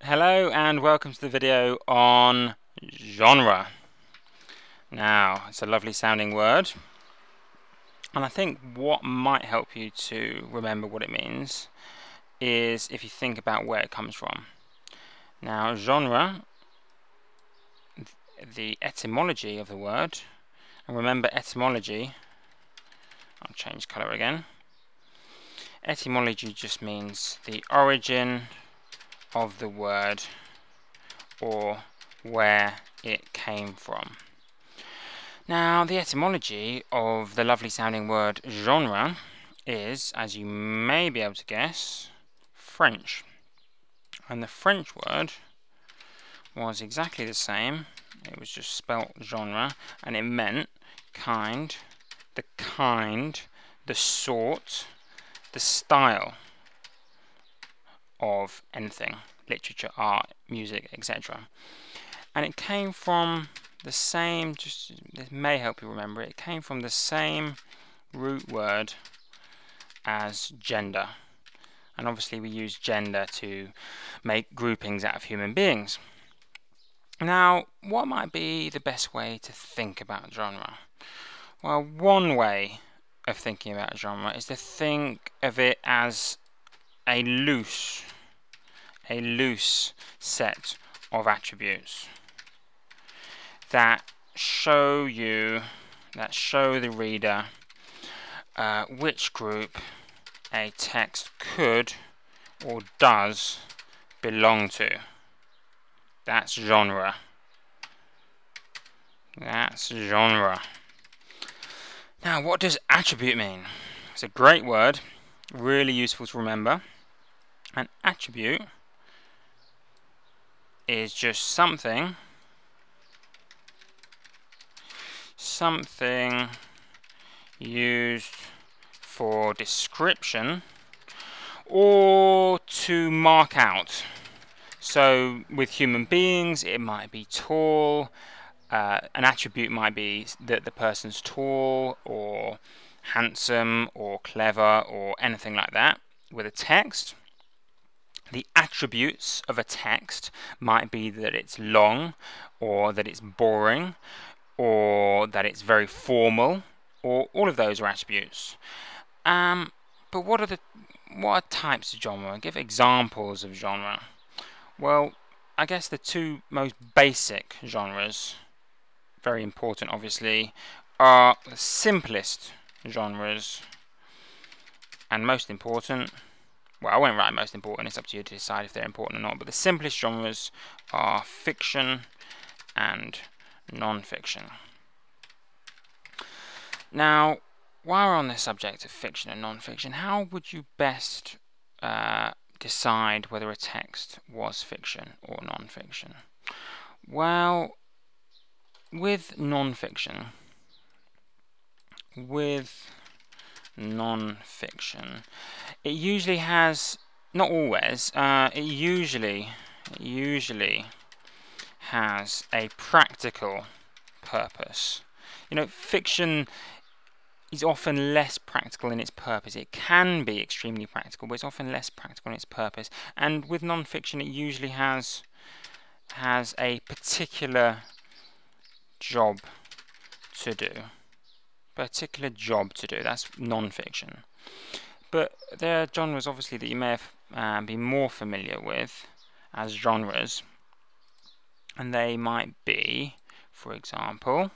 Hello and welcome to the video on genre. Now, it's a lovely sounding word, and I think what might help you to remember what it means is if you think about where it comes from. Now, genre, the etymology of the word, and remember etymology, I'll change colour again. Etymology just means the origin of the word or where it came from. Now, the etymology of the lovely sounding word genre is, as you may be able to guess, French. And the French word was exactly the same. It was just spelt genre, and it meant kind, the sort, the style of anything, literature, art, music, etc. And it came from the same, this may help you remember it came from the same root word as gender. And obviously we use gender to make groupings out of human beings. Now, what might be the best way to think about genre? Well, one way of thinking about genre is to think of it as a loose set of attributes that show the reader which group a text could or does belong to. That's genre. That's genre. Now, what does attribute mean? It's a great word, really useful to remember. An attribute is just something used for description or to mark out. So with human beings, it might be tall. An attribute might be that the person's tall or handsome or clever or anything like that. With a text, the attributes of a text might be that it's long or that it's boring or that it's very formal, or all of those are attributes. But what are types of genre? Give examples of genre. Well, I guess the two most basic genres, very important obviously, are the simplest genres and most important. Well, I won't write most important, it's up to you to decide if they're important or not, but the simplest genres are fiction and non-fiction. Now, while we're on the subject of fiction and non-fiction, how would you best decide whether a text was fiction or non-fiction? Well, with non-fiction, it usually has, not always, it usually has a practical purpose. You know, fiction is often less practical in its purpose. It can be extremely practical, but it's often less practical in its purpose. And with non-fiction, it usually has a particular job to do. That's non-fiction. But there are genres, obviously, that you may have be more familiar with as genres, and they might be, for example,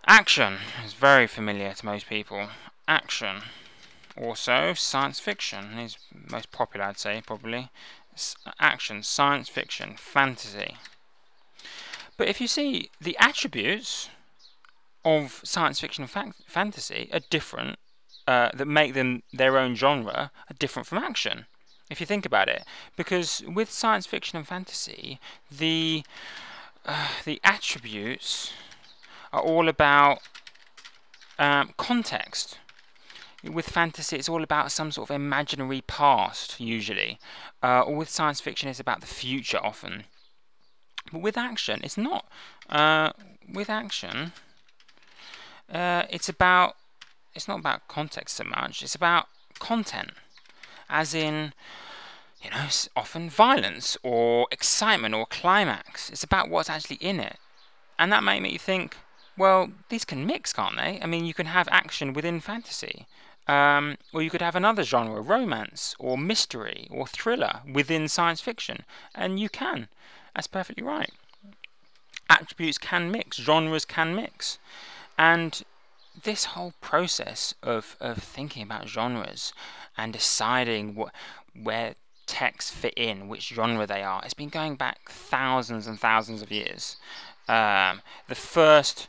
action is very familiar to most people. Action. Also, science fiction is most popular, I'd say, probably. Action, science fiction, fantasy. But if you see, the attributes of science fiction and fantasy are different, that make them their own genre, are different from action, if you think about it. Because with science fiction and fantasy, the attributes are all about context. With fantasy, it's all about some sort of imaginary past, usually. Or with science fiction, it's about the future, often. But with action, it's not. With action, it's not about context so much. It's about content, as in, you know, it's often violence or excitement or climax. It's about what's actually in it. And that might make you think, well, these can mix, can't they? I mean, you can have action within fantasy. Or you could have another genre, romance, or mystery, or thriller within science fiction. And you can. That's perfectly right. Attributes can mix, genres can mix. And this whole process of thinking about genres and deciding where texts fit in, which genre they are, it's been going back thousands and thousands of years. The first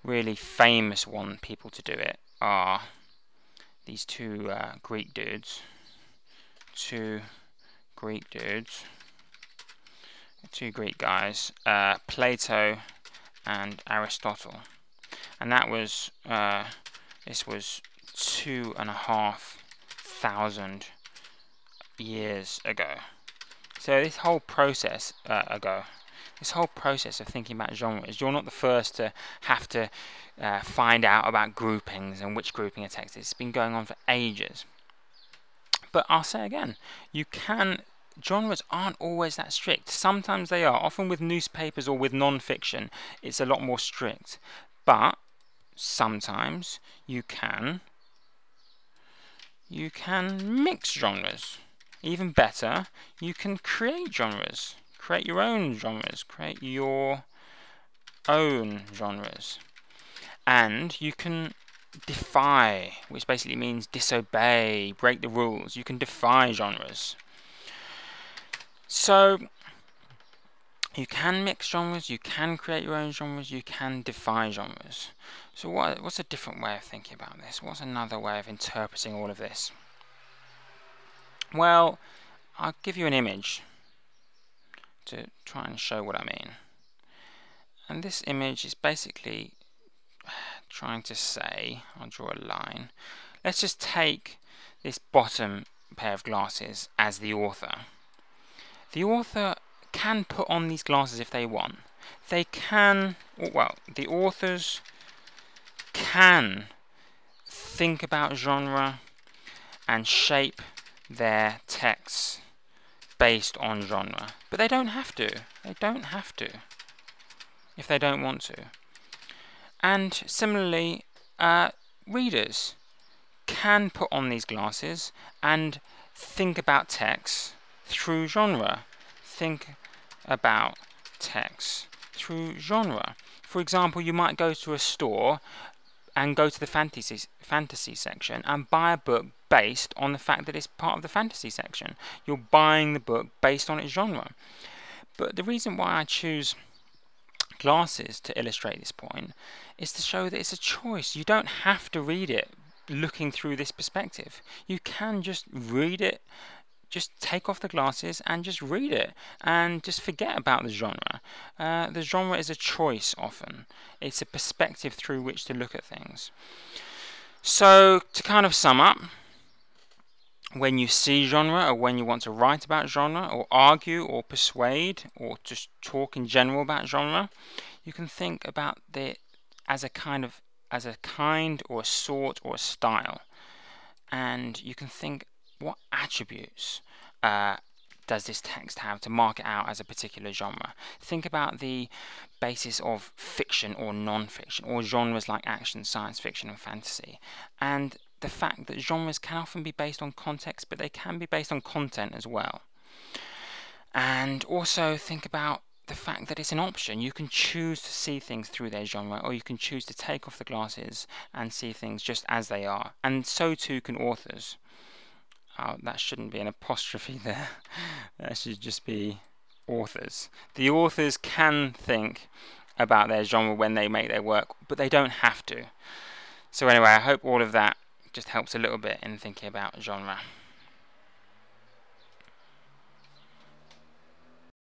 really famous people to do it are these two Greek dudes. Two Greek guys, Plato and Aristotle. And that was, this was 2,500 years ago. So this whole process this whole process of thinking about genres, you're not the first to have to find out about groupings and which grouping a text is. It's been going on for ages. But I'll say again, genres aren't always that strict. Sometimes they are. Often with newspapers or with non-fiction, it's a lot more strict. But sometimes you can mix genres. Even better, you can create genres. Create your own genres. Create your own genres. And you can defy, which basically means disobey, break the rules. You can defy genres. So you can mix genres, you can create your own genres, you can defy genres. So what's a different way of thinking about this? What's another way of interpreting all of this? Well, I'll give you an image to try and show what I mean. And this image is basically trying to say, I'll draw a line. Let's just take this bottom pair of glasses as the author. The author can put on these glasses if they want. They can, well, the authors can think about genre and shape their texts based on genre. But they don't have to. They don't have to if they don't want to. And similarly, readers can put on these glasses and think about text through genre. Think about text through genre. For example, you might go to a store and go to the fantasy section and buy a book based on the fact that it's part of the fantasy section. You're buying the book based on its genre. But the reason why I choose glasses to illustrate this point is to show that it's a choice. You don't have to read it looking through this perspective. You can just read it, just take off the glasses and just read it and just forget about the genre. The genre is a choice often. It's a perspective through which to look at things. So to kind of sum up, when you see genre or when you want to write about genre or argue or persuade or just talk in general about genre, you can think about it as a kind or a sort or a style. And you can think, what attributes does this text have to mark it out as a particular genre? Think about the basis of fiction or non-fiction, or genres like action, science fiction and fantasy. And the fact that genres can often be based on context, but they can be based on content as well. And also think about the fact that it's an option. You can choose to see things through their genre, or you can choose to take off the glasses and see things just as they are. And so too can authors. That shouldn't be an apostrophe there. That should just be authors. The authors can think about their genre when they make their work, but they don't have to. So anyway, I hope all of that just helps a little bit in thinking about genre.